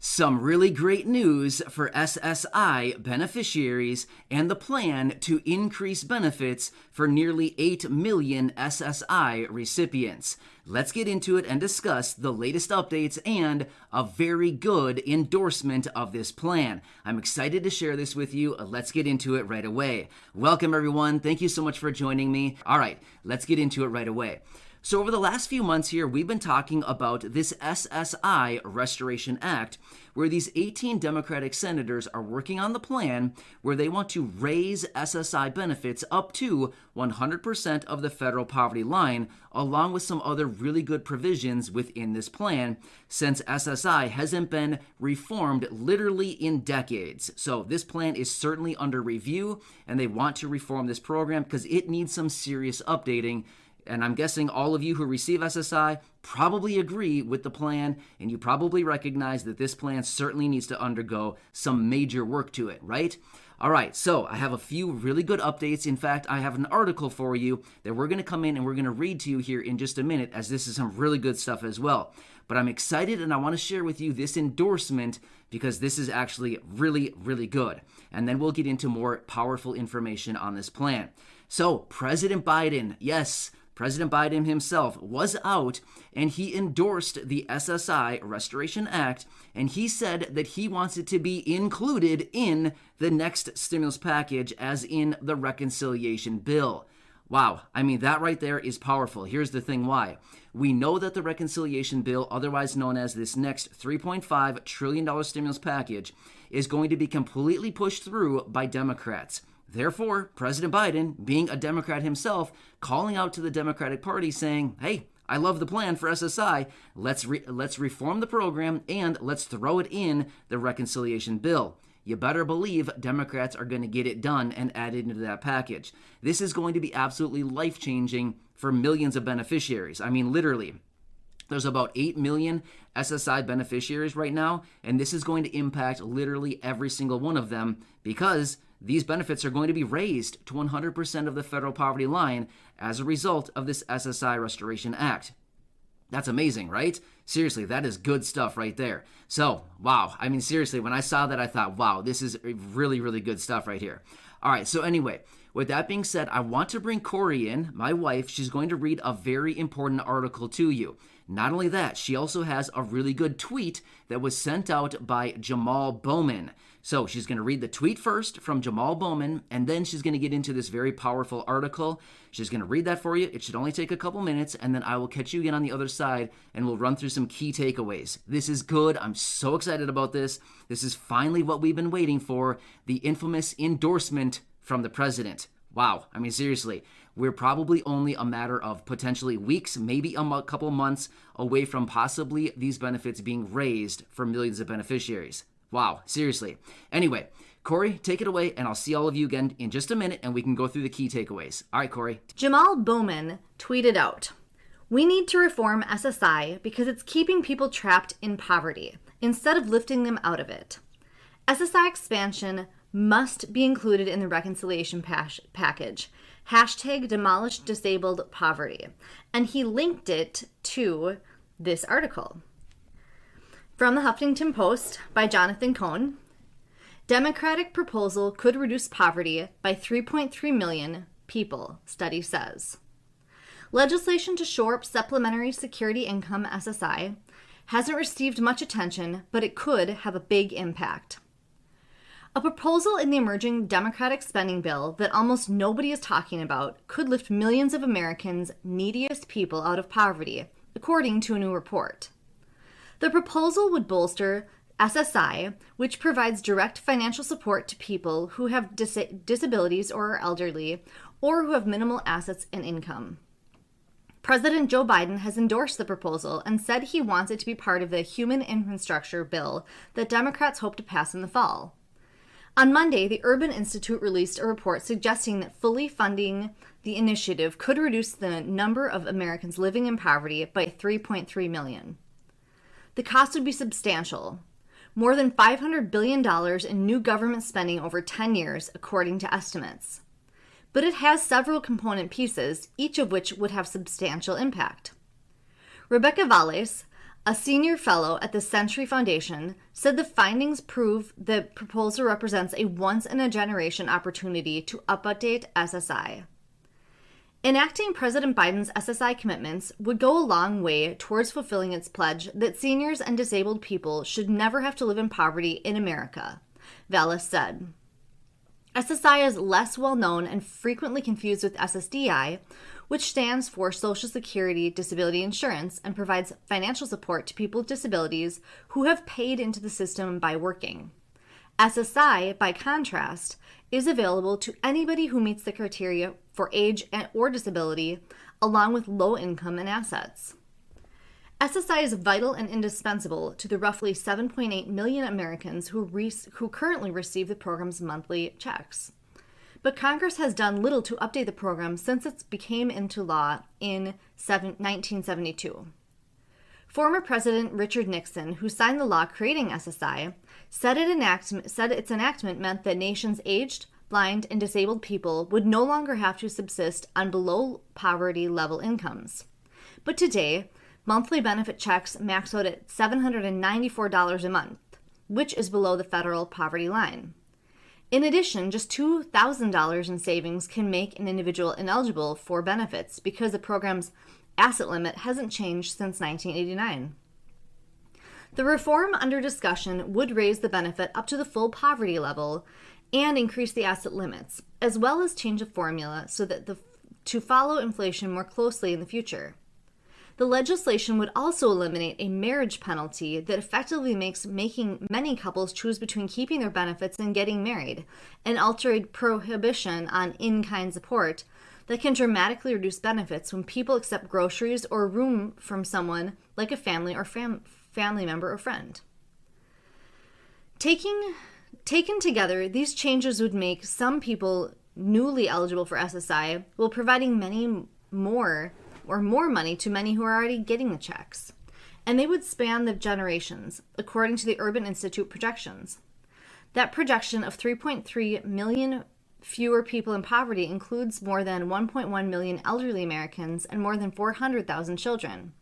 Some really great news for SSI beneficiaries and the plan to increase benefits for nearly 8 million SSI recipients. Let's get into it and discuss the latest updates and a very good endorsement of this plan. I'm excited to share this with you. Let's get into it right away. Welcome, everyone. Thank you so much for joining me. All right, let's get into it right away. So over the last few months here, we've been talking about this SSI Restoration Act, where these 18 Democratic senators are working on the plan where they want to raise SSI benefits up to 100% of the federal poverty line, along with some other really good provisions within this plan, since SSI hasn't been reformed literally in decades. So this plan is certainly under review, and they want to reform this program because it needs some serious updating. And I'm guessing all of you who receive SSI probably agree with the plan, and you probably recognize that this plan certainly needs to undergo some major work to it, right? All right, so I have a few really good updates. In fact, I have an article for you that we're going to come in and we're going to read to you here in just a minute, as this is some really good stuff as well. But I'm excited and I want to share with you this endorsement because this is actually really, really good. And then we'll get into more powerful information on this plan. So, President Biden, yes, President Biden himself was out and he endorsed the SSI Restoration Act, and he said that he wants it to be included in the next stimulus package, as in the reconciliation bill. Wow, I mean, that right there is powerful. Here's the thing why. We know that the reconciliation bill, otherwise known as this next $3.5 trillion stimulus package, is going to be completely pushed through by Democrats. Therefore, President Biden, being a Democrat himself, calling out to the Democratic Party saying, hey, I love the plan for SSI. Let's reform the program and let's throw it in the reconciliation bill. You better believe Democrats are going to get it done and add it into that package. This is going to be absolutely life-changing for millions of beneficiaries. I mean, literally. There's about 8 million SSI beneficiaries right now, and this is going to impact literally every single one of them because these benefits are going to be raised to 100% of the federal poverty line as a result of this SSI Restoration Act. That's amazing, right? Seriously, that is good stuff right there. So, wow. I mean, seriously, when I saw that, I thought, wow, this is really, really good stuff right here. All right, so anyway, with that being said, I want to bring Corey in, my wife. She's going to read a very important article to you. Not only that, she also has a really good tweet that was sent out by Jamal Bowman. So she's going to read the tweet first from Jamal Bowman, and then she's going to get into this very powerful article. She's going to read that for you. It should only take a couple minutes, and then I will catch you again on the other side, and we'll run through some key takeaways. This is good. I'm so excited about this. This is finally what we've been waiting for, the infamous endorsement from the president. Wow. I mean, seriously, we're probably only a matter of potentially weeks, maybe a couple months away from possibly these benefits being raised for millions of beneficiaries. Wow, seriously. Anyway, Corey, take it away, and I'll see all of you again in just a minute, and we can go through the key takeaways. All right, Corey. Jamal Bowman tweeted out, "We need to reform SSI because it's keeping people trapped in poverty instead of lifting them out of it. SSI expansion must be included in the reconciliation package. Hashtag demolish disabled poverty." And he linked it to this article. From the Huffington Post by Jonathan Cohn, Democratic proposal could reduce poverty by 3.3 million people, study says. Legislation to shore up supplementary security income, SSI, hasn't received much attention, but it could have a big impact. A proposal in the emerging Democratic spending bill that almost nobody is talking about could lift millions of Americans' neediest people out of poverty, according to a new report. The proposal would bolster SSI, which provides direct financial support to people who have disabilities or are elderly, or who have minimal assets and income. President Joe Biden has endorsed the proposal and said he wants it to be part of the human infrastructure bill that Democrats hope to pass in the fall. On Monday, the Urban Institute released a report suggesting that fully funding the initiative could reduce the number of Americans living in poverty by 3.3 million. The cost would be substantial, more than $500 billion in new government spending over 10 years, according to estimates. But it has several component pieces, each of which would have substantial impact. Rebecca Valles, A senior fellow at the Century Foundation said the findings prove the proposal represents a once-in-a-generation opportunity to update SSI. Enacting President Biden's SSI commitments would go a long way towards fulfilling its pledge that seniors and disabled people should never have to live in poverty in America, Vallis said. SSI is less well known and frequently confused with SSDI, which stands for Social Security Disability Insurance and provides financial support to people with disabilities who have paid into the system by working. SSI, by contrast, is available to anybody who meets the criteria for age or disability, along with low income and assets. SSI is vital and indispensable to the roughly 7.8 million Americans who currently receive the program's monthly checks. But Congress has done little to update the program since it became into law in 1972. Former President Richard Nixon, who signed the law creating SSI, said its enactment meant that nation's aged, blind, and disabled people would no longer have to subsist on below poverty level incomes. But today, monthly benefit checks max out at $794 a month, which is below the federal poverty line. In addition, just $2,000 in savings can make an individual ineligible for benefits because the program's asset limit hasn't changed since 1989. The reform under discussion would raise the benefit up to the full poverty level and increase the asset limits, as well as change the formula so that to follow inflation more closely in the future. The legislation would also eliminate a marriage penalty that effectively makes making many couples choose between keeping their benefits and getting married, and altered prohibition on in-kind support that can dramatically reduce benefits when people accept groceries or a room from someone like a family or family member or friend. Taken together, these changes would make some people newly eligible for SSI while providing more money to many who are already getting the checks. And they would span the generations, according to the Urban Institute projections. That projection of 3.3 million fewer people in poverty includes more than 1.1 million elderly Americans and more than 400,000 children.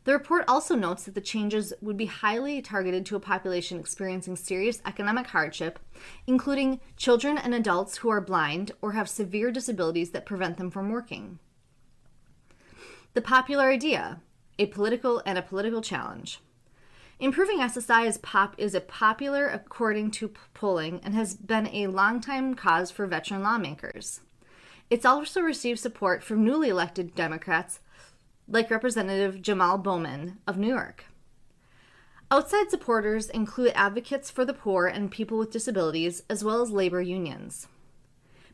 The report also notes that the changes would be highly targeted to a population experiencing serious economic hardship, including children and adults who are blind or have severe disabilities that prevent them from working. The popular idea, a political challenge. Improving SSI is a popular according to polling and has been a longtime cause for veteran lawmakers. It's also received support from newly elected Democrats like Representative Jamal Bowman of New York. Outside supporters include advocates for the poor and people with disabilities, as well as labor unions.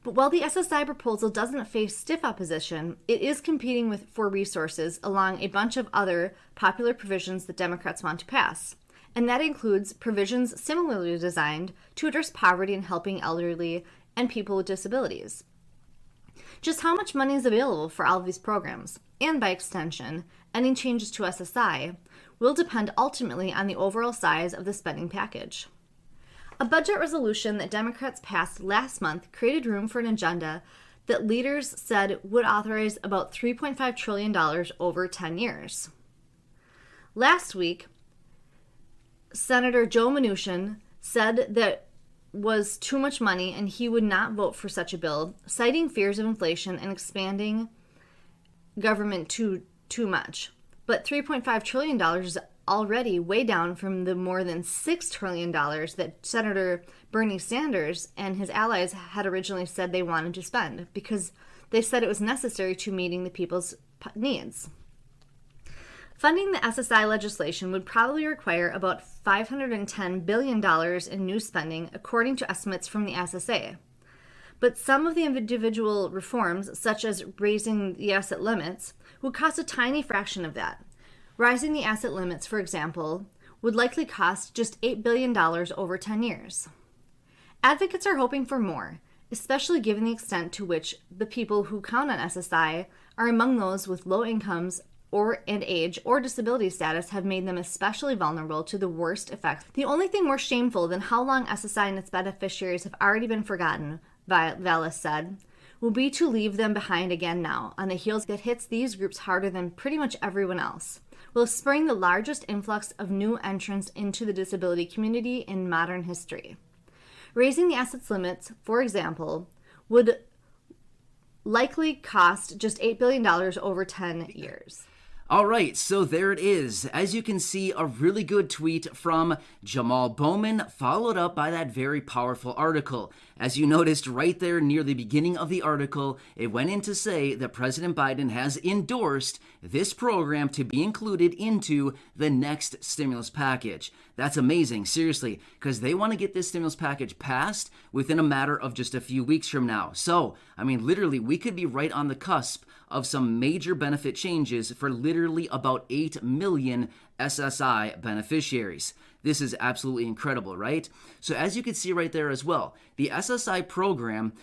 But while the SSI proposal doesn't face stiff opposition, it is competing for resources along a bunch of other popular provisions that Democrats want to pass. And that includes provisions similarly designed to address poverty and helping elderly and people with disabilities. Just how much money is available for all of these programs, and by extension, any changes to SSI, will depend ultimately on the overall size of the spending package. A budget resolution that Democrats passed last month created room for an agenda that leaders said would authorize about $3.5 trillion over 10 years. Last week, Senator Joe Mnuchin said that was too much money and he would not vote for such a bill, citing fears of inflation and expanding government too much. But $3.5 trillion is already way down from the more than $6 trillion that Senator Bernie Sanders and his allies had originally said they wanted to spend, because they said it was necessary to meeting the people's needs. Funding the SSI legislation would probably require about $510 billion in new spending, according to estimates from the SSA. But some of the individual reforms, such as raising the asset limits, would cost a tiny fraction of that. Rising the asset limits, for example, would likely cost just $8 billion over 10 years. Advocates are hoping for more, especially given the extent to which the people who count on SSI are among those with low incomes and age or disability status have made them especially vulnerable to the worst effects. The only thing more shameful than how long SSI and its beneficiaries have already been forgotten, Vallis said, will be to leave them behind again now, on the heels that hits these groups harder than pretty much everyone else, will spring the largest influx of new entrants into the disability community in modern history. Raising the assets limits, for example, would likely cost just $8 billion over 10 years. All right, so there it is. As you can see, a really good tweet from Jamal Bowman, followed up by that very powerful article. As you noticed right there near the beginning of the article, it went in to say that President Biden has endorsed this program to be included into the next stimulus package. That's amazing, seriously, because they want to get this stimulus package passed within a matter of just a few weeks from now. So, I mean, literally, we could be right on the cusp of some major benefit changes for literally about 8 million SSI beneficiaries. This is absolutely incredible, right? So as you can see right there as well, the SSI program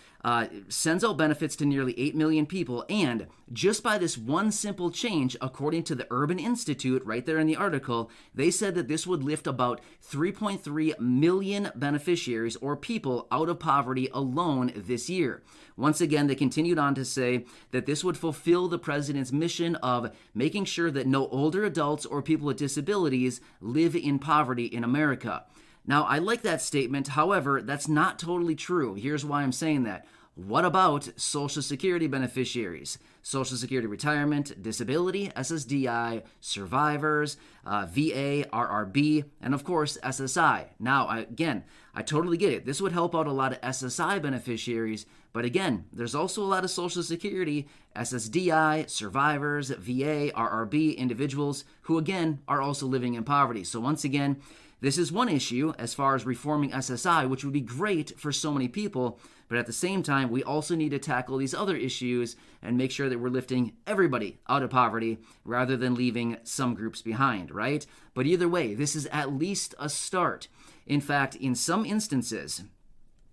sends out benefits to nearly 8 million people, and just by this one simple change, according to the Urban Institute right there in the article, they said that this would lift about 3.3 million beneficiaries or people out of poverty alone this year. Once again, they continued on to say that this would fulfill the president's mission of making sure that no older adults or people with disabilities live in poverty in America. Now, I like that statement. However, that's not totally true. Here's why I'm saying that. What about Social Security beneficiaries? Social Security retirement, disability, SSDI, survivors, VA, RRB, and of course, SSI. Now, I totally get it. This would help out a lot of SSI beneficiaries, but again, there's also a lot of Social Security, SSDI, survivors, VA, RRB, individuals who again are also living in poverty. So once again, this is one issue as far as reforming SSI, which would be great for so many people, but at the same time, we also need to tackle these other issues and make sure that we're lifting everybody out of poverty rather than leaving some groups behind, right? But either way, this is at least a start. In fact, in some instances,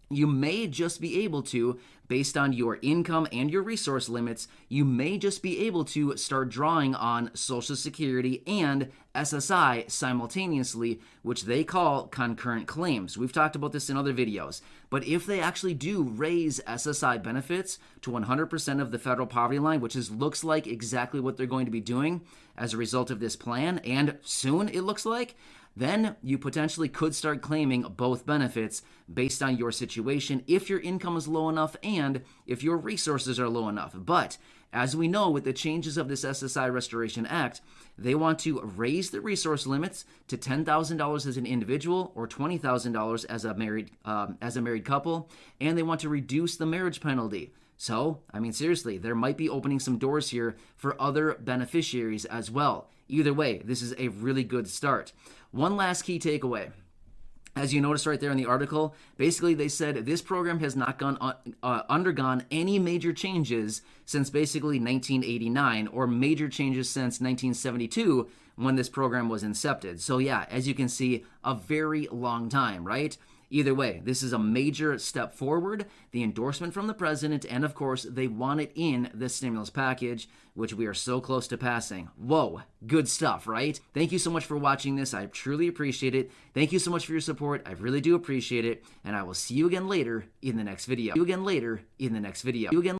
you may just be able to, based on your income and your resource limits, you may just be able to start drawing on Social Security and SSI simultaneously, which they call concurrent claims. We've talked about this in other videos. But if they actually do raise SSI benefits to 100% of the federal poverty line, which looks like exactly what they're going to be doing as a result of this plan, and soon it looks like, then you potentially could start claiming both benefits based on your situation if your income is low enough and if your resources are low enough. But as we know, with the changes of this SSI Restoration Act, they want to raise the resource limits to $10,000 as an individual or $20,000 as a married couple, and they want to reduce the marriage penalty. So, I mean, seriously, there might be opening some doors here for other beneficiaries as well. Either way, this is a really good start. One last key takeaway. As you notice right there in the article, basically they said this program has not undergone any major changes since basically 1989, or major changes since 1972 when this program was incepted. So yeah, as you can see, a very long time, right? Either way, this is a major step forward, the endorsement from the president, and of course, they want it in the stimulus package, which we are so close to passing. Whoa, good stuff, right? Thank you so much for watching this. I truly appreciate it. Thank you so much for your support. I really do appreciate it, and I will see you again later in the next video.